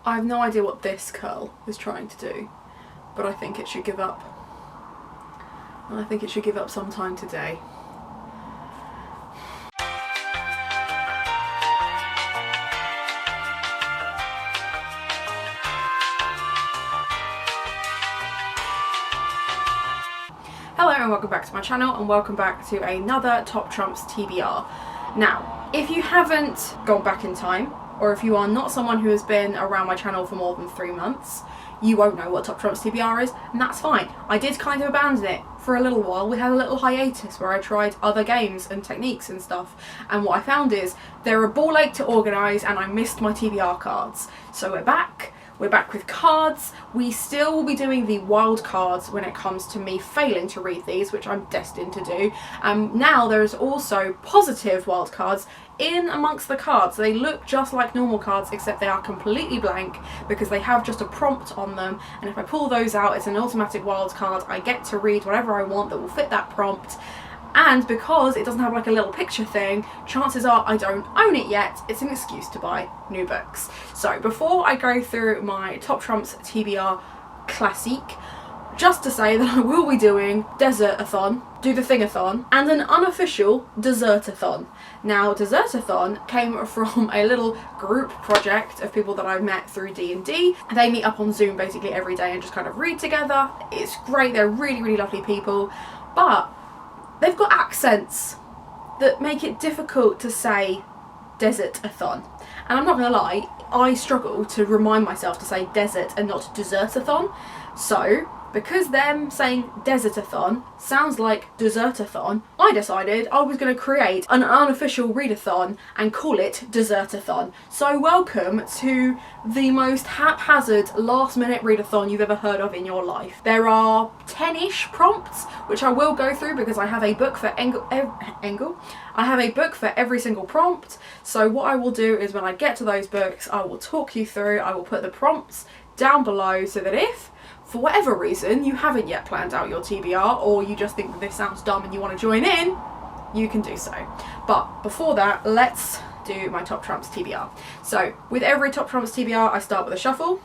I have no idea what this curl is trying to do, but I think it should give up. And I think it should give up sometime today. Hello and welcome back to my channel, and welcome back to another Top Trumps TBR. Now, if you haven't gone back in time, or if you are not someone who has been around my channel for more than 3 months, you won't know what Top Trumps TBR is, and that's fine. I did kind of abandon it for a little while. We had a little hiatus where I tried other games and techniques and stuff, and what I found is they're a ball ache to organise, and I missed my TBR cards. So we're back. We're back with cards. We still will be doing the wild cards when it comes to me failing to read these, which I'm destined to do. Now there's also positive wild cards in amongst the cards. They look just like normal cards, except they are completely blank because they have just a prompt on them, and if I pull those out, it's an automatic wild card. I get to read whatever I want that will fit that prompt. And because it doesn't have like a little picture thing, chances are I don't own it yet. It's an excuse to buy new books. So before I go through my Top Trumps TBR Classique, just to say that I will be doing Dessertathon, Do-the-thing-a-thon, and an unofficial Desertathon. Now, Desertathon came from a little group project of people that I've met through D&D. They meet up on Zoom basically every day and just kind of read together. It's great, they're really, really lovely people, but they've got accents that make it difficult to say Dessertathon. And I'm not going to lie, I struggle to remind myself to say desert and not Desertathon. So, because them saying Desertathon sounds like Desertathon, I decided I was going to create an unofficial readathon and call it Desertathon. So welcome to the most haphazard last minute readathon you've ever heard of in your life. There are 10-ish prompts, which I will go through because I have a book for I have a book for every single prompt. So what I will do is when I get to those books, I will talk you through, I will put the prompts down below so that if for whatever reason you haven't yet planned out your TBR, or you just think that this sounds dumb and you want to join in, you can do so. But before that, let's do my Top Trumps TBR. So with every Top Trumps TBR, I start with a shuffle.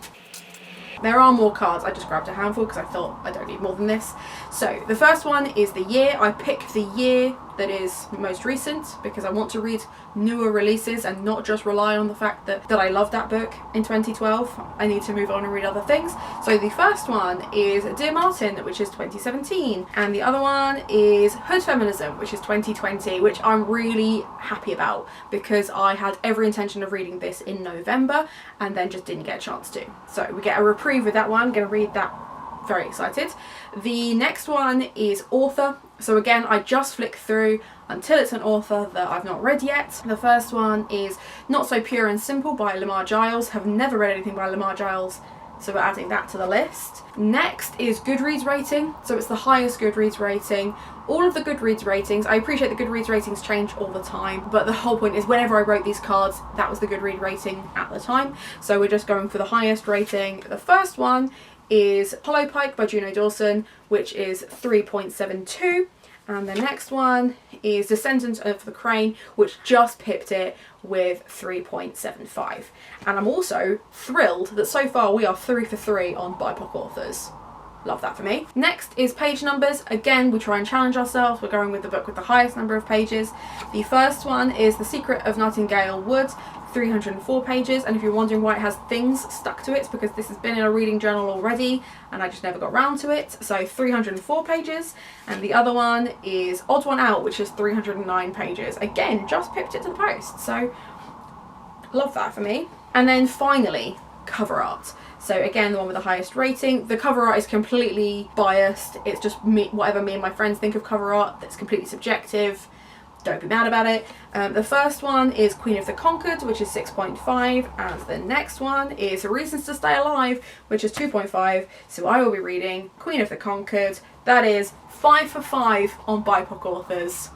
There are more cards, I just grabbed a handful because I thought I don't need more than this. So the first one is the year. I pick the year that is most recent because I want to read newer releases and not just rely on the fact that I love that book in 2012. I need to move on and read other things. So the first one is Dear Martin, which is 2017, and the other one is Hood Feminism, which is 2020, which I'm really happy about because I had every intention of reading this in November and then just didn't get a chance to. So we get a reprieve with that one. I'm going to read that. Very excited. The next one is Author. So again, I just flick through until it's an author that I've not read yet. The first one is Not So Pure and Simple by Lamar Giles. Have never read anything by Lamar Giles, so we're adding that to the list. Next is Goodreads rating. So it's the highest Goodreads rating. All of the Goodreads ratings, I appreciate the Goodreads ratings change all the time, but the whole point is whenever I wrote these cards, that was the Goodreads rating at the time. So we're just going for the highest rating. The first one is Hollow Pike by Juno Dawson, which is 3.72, and the next one is Descendant of the Crane, which just pipped it with 3.75. And I'm also thrilled that so far we are 3 for 3 on BIPOC authors. Love that for me. Next is page numbers. Again, we try and challenge ourselves. We're going with the book with the highest number of pages. The first one is The Secret of Nightingale Wood, 304 pages, and if you're wondering why it has things stuck to it, it's because this has been in a reading journal already and I just never got round to it. So 304 pages. And the other one is Odd One Out, which is 309 pages. Again, just pipped it to the post, so love that for me. And then finally, cover art. So again, the one with the highest rating. The cover art is completely biased. It's just me, whatever me and my friends think of cover art. That's completely subjective. Don't be mad about it. The first one is Queen of the Conquered, which is 6.5, and the next one is Reasons to Stay Alive, which is 2.5. So I will be reading Queen of the Conquered. That is 5 for 5 on BIPOC authors.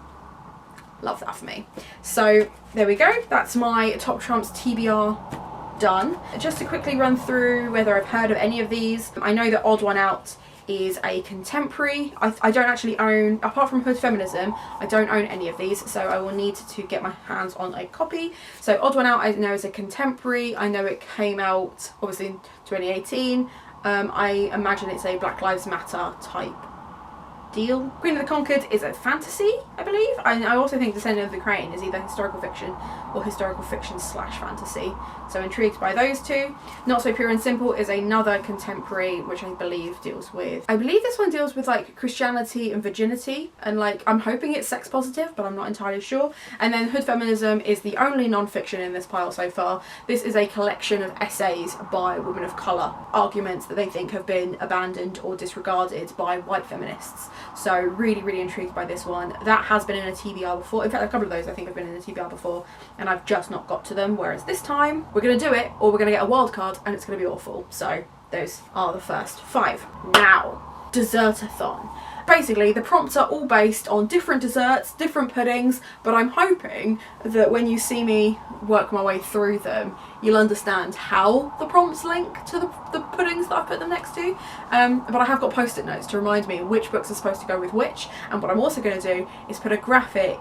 Love that for me. So there we go. That's my Top Trumps TBR done. Just to quickly run through whether I've heard of any of these. I know that Odd One Out is a contemporary. I don't actually own, apart from Hood Feminism, I don't own any of these, so I will need to get my hands on a copy. So Odd One Out I know is a contemporary. I know it came out obviously in 2018. I imagine it's a Black Lives Matter type deal. Queen of the Conquered is a fantasy, I believe. I also think Descendant of the Crane is either historical fiction or historical fiction / fantasy. So intrigued by those two. Not So Pure and Simple is another contemporary, which I believe deals with, I believe this one deals with like Christianity and virginity, and like I'm hoping it's sex positive, but I'm not entirely sure. And then Hood Feminism is the only non-fiction in this pile so far. This is a collection of essays by women of colour, arguments that they think have been abandoned or disregarded by white feminists. So really, really intrigued by this one. That has been in a TBR before. In fact, a couple of those I think have been in a TBR before, and I've just not got to them. Whereas this time, we're going to do it, or we're going to get a wild card, and it's going to be awful. So those are the first 5. Now, Dessertathon. Basically, the prompts are all based on different desserts, different puddings, but I'm hoping that when you see me work my way through them, you'll understand how the prompts link to the puddings that I put them next to. But I have got post-it notes to remind me which books are supposed to go with which, and what I'm also going to do is put a graphic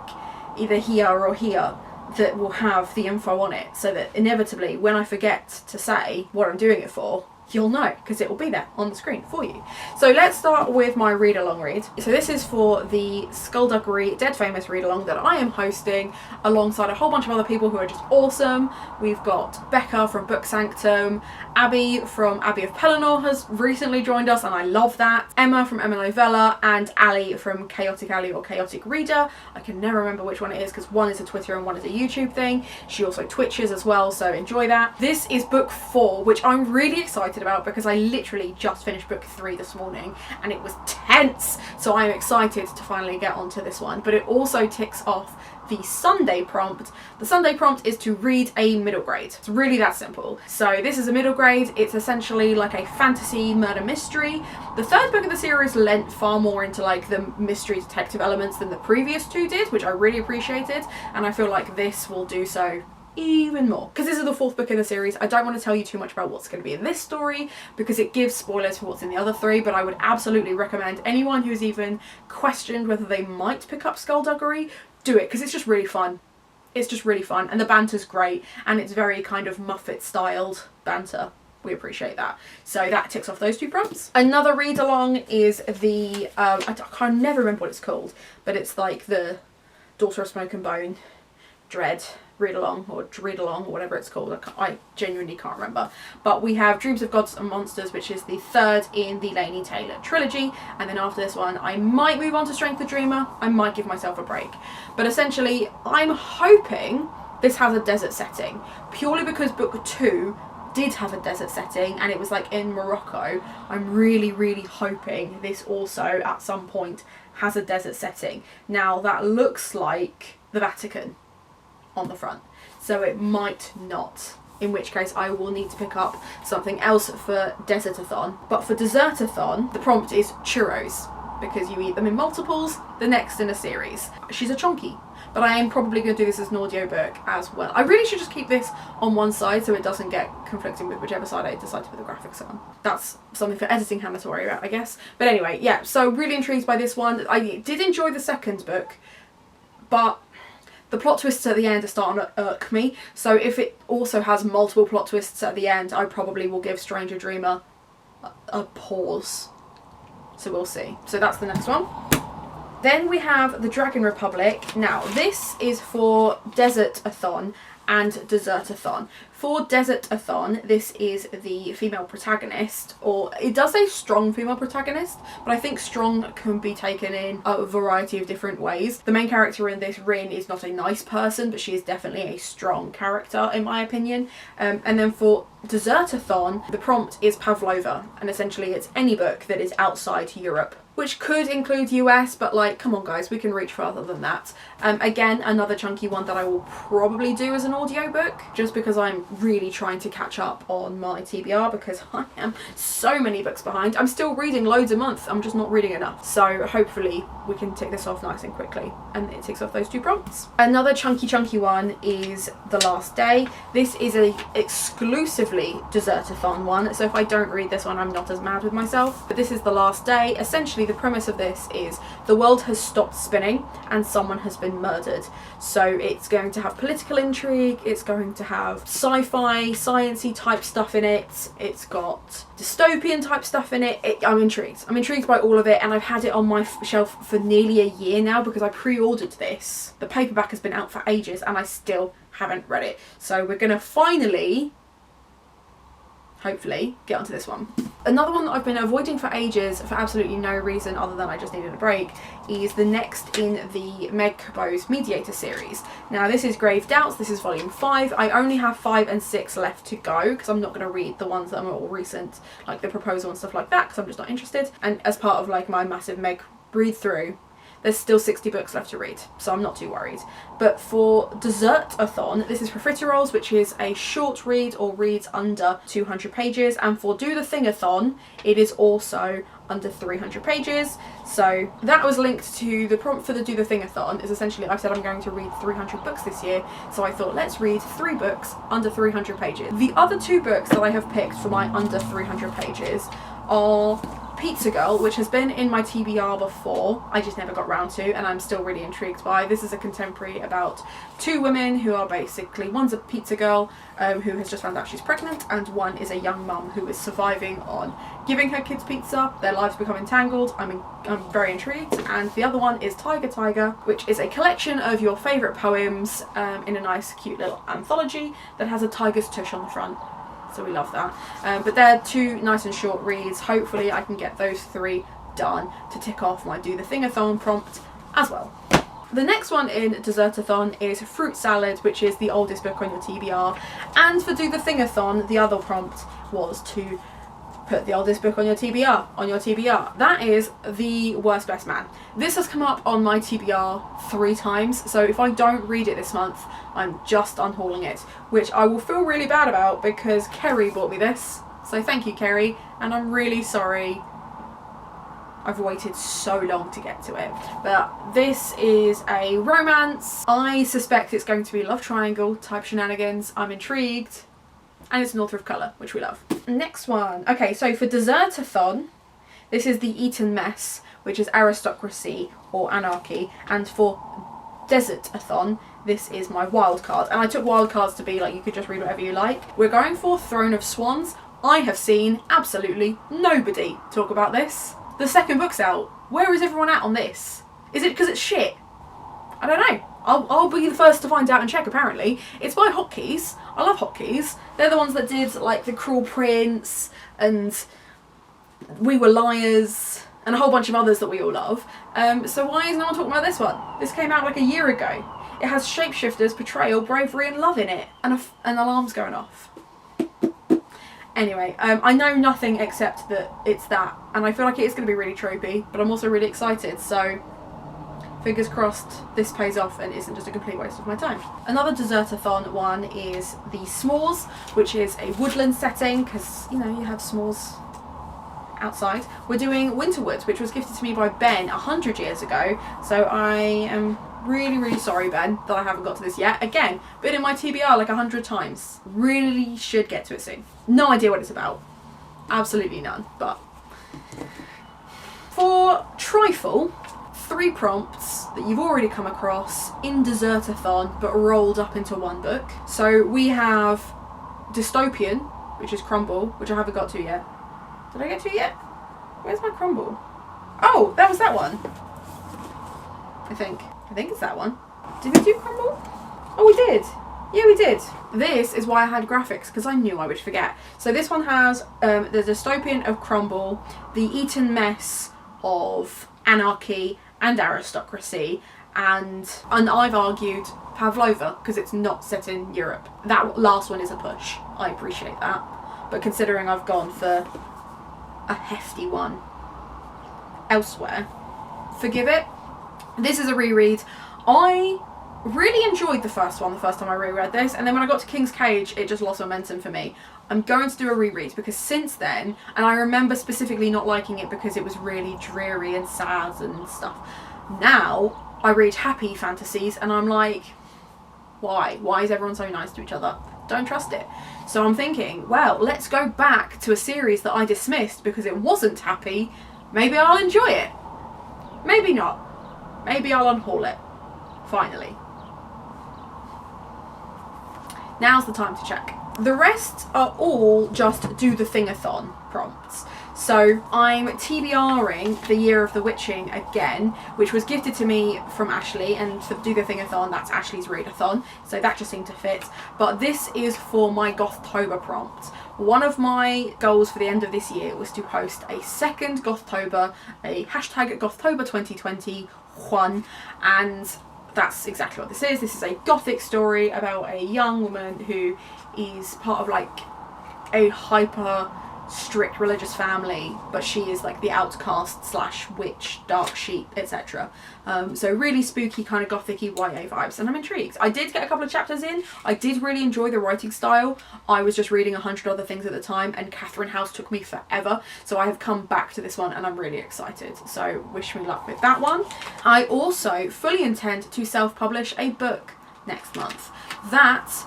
either here or here that will have the info on it, so that inevitably when I forget to say what I'm doing it for, you'll know, because it will be there on the screen for you. So let's start with my read-along read. So this is for the Skullduggery Dead Famous read-along that I am hosting alongside a whole bunch of other people who are just awesome. We've got Becca from Book Sanctum, Abby from Abbey of Pelennor has recently joined us, and I love that. Emma from Emma Novella, and Ali from Chaotic Ali or Chaotic Reader. I can never remember which one it is because one is a Twitter and one is a YouTube thing. She also Twitches as well, so enjoy that. This is book 4, which I'm really excited about because I literally just finished book 3 this morning and it was tense, so I'm excited to finally get onto this one. But it also ticks off the Sundae prompt. The Sundae prompt is to read a middle grade. It's really that simple. So this is a middle grade. It's essentially like a fantasy murder mystery. The third book of the series lent far more into like the mystery detective elements than the previous 2 did, which I really appreciated, and I feel like this will do so even more. Because this is the 4th book in the series, I don't want to tell you too much about what's going to be in this story because it gives spoilers for what's in the other 3, but I would absolutely recommend anyone who's even questioned whether they might pick up Skullduggery, do it, because it's just really fun. It's just really fun, and the banter's great, and it's very kind of Muppet styled banter. We appreciate that. So that ticks off those 2 prompts. Another read along is the I can never remember what it's called, but it's like the Daughter of Smoke and Bone Dread read along or read along or whatever it's called. I genuinely can't remember. But we have Dreams of Gods and Monsters, which is the 3rd in the Laini Taylor trilogy, and then after this one I might move on to Strength the Dreamer. I might give myself a break, but essentially I'm hoping this has a desert setting, purely because book 2 did have a desert setting and it was like in Morocco. I'm really, really hoping this also at some point has a desert setting. Now that looks like the Vatican on the front, so it might not, in which case I will need to pick up something else for Dessertathon. But for Desertathon, the prompt is churros, because you eat them in multiples, the next in a series. She's a chonky, but I am probably going to do this as an audio book as well. I really should just keep this on one side so it doesn't get conflicting with whichever side I decide to put the graphics on. That's something for editing Hannah to worry about, I guess. But anyway, yeah, so really intrigued by this one. I did enjoy the second book, but the plot twists at the end are starting to irk me, so if it also has multiple plot twists at the end, I probably will give Stranger Dreamer a pause. So we'll see. So that's the next one. Then we have the Dragon Republic. Now this is for Dessertathon and Desertathon. For Desertathon, this is the female protagonist, or it does say strong female protagonist, but I think strong can be taken in a variety of different ways. The main character in this, Rin, is not a nice person, but she is definitely a strong character in my opinion. And then for Desertathon, the prompt is Pavlova, and essentially it's any book that is outside Europe which could include US, but like, come on guys, we can reach further than that. Again, another chunky one that I will probably do as an audiobook, just because I'm really trying to catch up on my TBR, because I am so many books behind. I'm still reading loads a month, I'm just not reading enough. So hopefully we can tick this off nice and quickly, and it ticks off those 2 prompts. Another chunky one is The Last Day. This is a exclusively Dessertathon one, so if I don't read this one, I'm not as mad with myself. But this is The Last Day. Essentially, the premise of this is the world has stopped spinning and someone has been murdered. So it's going to have political intrigue, it's going to have sci-fi, science-y type stuff in it, it's got dystopian type stuff in it. I'm intrigued. I'm intrigued by all of it, and I've had it on my shelf for nearly a year now because I pre-ordered this. The paperback has been out for ages and I still haven't read it. So we're gonna finally, hopefully, get onto this one. Another one that I've been avoiding for ages for absolutely no reason other than I just needed a break is the next in the Meg Cabot's Mediator series. Now this is Grave Doubts, this is volume 5. I only have 5 and 6 left to go because I'm not going to read the ones that are more recent, like the proposal and stuff like that, because I'm just not interested. And as part of like my massive Meg read through, there's still 60 books left to read, so I'm not too worried. But for Dessertathon, this is Profiteroles, which is a short read or reads under 200 pages. And for Do-the-thing-a-thon, it is also under 300 pages. So that was linked to the prompt for the Do-the-thing-a-thon. Is essentially, I've said I'm going to read 300 books this year. So I thought, let's read 3 books under 300 pages. The other 2 books that I have picked for my under 300 pages are Pizza Girl, which has been in my TBR before, I just never got round to, and I'm still really intrigued by. This is a contemporary about 2 women who are basically, one's a pizza girl who has just found out she's pregnant, and one is a young mum who is surviving on giving her kids pizza. Their lives become entangled. I'm very intrigued. And the other one is Tiger, which is a collection of your favourite poems in a nice cute little anthology that has a tiger's tush on the front. So we love that. But they're 2 nice and short reads. Hopefully I can get those 3 done to tick off my Do-the-thing-a-thon prompt as well. The next one in Desertathon is Fruit Salad, which is the oldest book on your TBR. And for Do-the-thing-a-thon, the other prompt was to put the oldest book on your TBR. That is The Worst Best Man. This has come up on my TBR 3 times, so if I don't read it this month, I'm just unhauling it, which I will feel really bad about because Kerry bought me this. So thank you, Kerry, and I'm really sorry I've waited so long to get to it. But this is a romance. I suspect it's going to be love triangle type shenanigans. I'm intrigued. And it's an author of colour, which we love. Next one. Okay, so for Desertathon, this is the Eton Mess, which is Aristocracy or Anarchy. And for Desertathon, this is my wild card. And I took wild cards to be like, you could just read whatever you like. We're going for Throne of Swans. I have seen absolutely nobody talk about this. The second book's out. Where is everyone at on this? Is it because it's shit? I don't know. I'll be the first to find out and check, apparently. It's by Hotkeys. I love Hotkeys. They're the ones that did like The Cruel Prince and We Were Liars and a whole bunch of others that we all love. So why is no one talking about this one? This came out like a year ago. It has shapeshifters, betrayal, bravery and love in it. And an alarm's going off. Anyway, I know nothing except that it's that. And I feel like it is going to be really tropey, but I'm also really excited. So fingers crossed this pays off and isn't just a complete waste of my time. Another Desertathon one is the Smores, which is a woodland setting, because, you know, you have s'mores outside. We're doing Winterwoods, which was gifted to me by Ben 100 years ago, so I am really, really sorry, Ben, that I haven't got to this yet. Again, been in my TBR like 100 times. Really should get to it soon. No idea what it's about. Absolutely none, but... For Trifle, 3 prompts that you've already come across in Desertathon but rolled up into one book. So we have Dystopian, which is Crumble, which I haven't got to yet. Did I get to it yet? Where's my Crumble? Oh, that was that one. I think it's that one. Did we do Crumble? Oh, we did. Yeah, we did. This is why I had graphics, because I knew I would forget. So this one has the Dystopian of Crumble, the Eton Mess of Anarchy and Aristocracy, and I've argued Pavlova, because it's not set in Europe. That last one is a push. I appreciate that. But considering I've gone for a hefty one, elsewhere, forgive it. This is a reread. I really enjoyed the first one the first time I reread this, and then when I got to King's Cage it just lost momentum for me. I'm going to do a reread because since then, and I remember specifically not liking it because it was really dreary and sad and stuff, now I read happy fantasies and I'm like, why is everyone so nice to each other? Don't trust it. So I'm thinking, well, let's go back to a series that I dismissed because it wasn't happy. Maybe I'll enjoy it, maybe not, maybe I'll unhaul it finally. Now's the time to check. The rest are all just Do-the-thing-a-thon prompts. So I'm TBRing the Year of the Witching again, which was gifted to me from Ashley, and for Do-the-thing-a-thon, that's Ashley's readathon, so that just seemed to fit. But this is for my Gothtober prompt. One of my goals for the end of this year was to host a second Gothtober, a hashtag Gothtober 2021, and that's exactly what this is. This is a gothic story about a young woman who is part of like a hyper strict religious family, but she is like the outcast slash witch, dark sheep, etc. So really spooky kind of gothic-y YA vibes, and I'm intrigued. I did get a couple of chapters in. I did really enjoy the writing style. I was just reading 100 other things at the time, and Catherine House took me forever, so I have come back to this one and I'm really excited, so wish me luck with that one. I also fully intend to self-publish a book next month. There's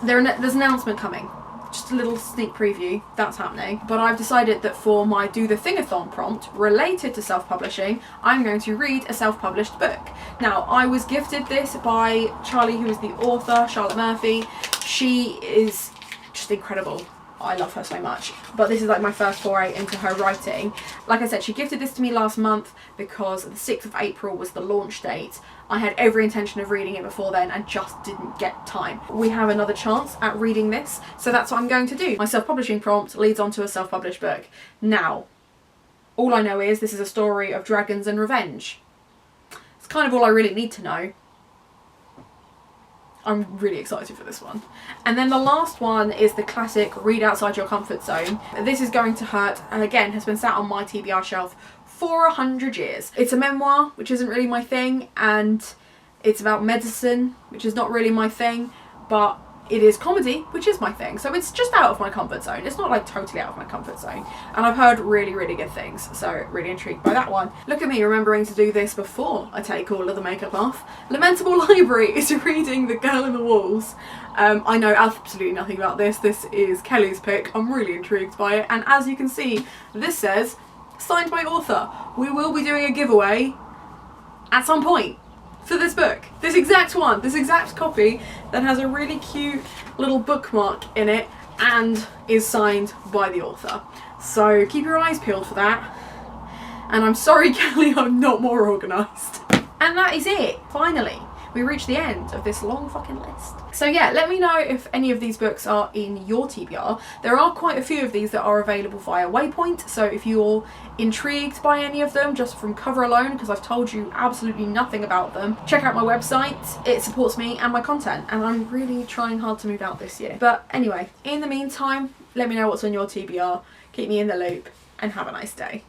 an announcement coming. Just a little sneak preview, that's happening. But I've decided that for my Do-the-thing-a-thon prompt related to self-publishing, I'm going to read a self-published book. Now, I was gifted this by Charlie, who is the author, Charlotte Murphy. She is just incredible. I love her so much. But this is like my first foray into her writing. Like I said, she gifted this to me last month because the 6th of April was the launch date. I had every intention of reading it before then and just didn't get time. We have another chance at reading this, so that's what I'm going to do. My self-publishing prompt leads on to a self-published book. Now, all I know is this is a story of dragons and revenge. It's kind of all I really need to know. I'm really excited for this one. And then the last one is the classic Read Outside Your Comfort Zone. This is Going to Hurt, and again has been sat on my TBR shelf for 100 years. It's a memoir, which isn't really my thing, and it's about medicine, which is not really my thing, but it is comedy, which is my thing. So it's just out of my comfort zone. It's not like totally out of my comfort zone. And I've heard really, really good things, so really intrigued by that one. Look at me remembering to do this before I take all of the makeup off. Lamentable Library is reading The Girl in the Walls. I know absolutely nothing about this. This is Kelly's pick. I'm really intrigued by it. And as you can see, this says, signed by author. We will be doing a giveaway at some point for this book. This exact one, this exact copy that has a really cute little bookmark in it and is signed by the author. So keep your eyes peeled for that. And I'm sorry, Kelly, I'm not more organised. And that is it, finally. We reached the end of this long fucking list. So yeah, let me know if any of these books are in your TBR. There are quite a few of these that are available via Waypoint, so if you're intrigued by any of them just from cover alone, because I've told you absolutely nothing about them, check out my website. It supports me and my content, and I'm really trying hard to move out this year. But anyway, in the meantime, let me know what's on your TBR, keep me in the loop, and have a nice day.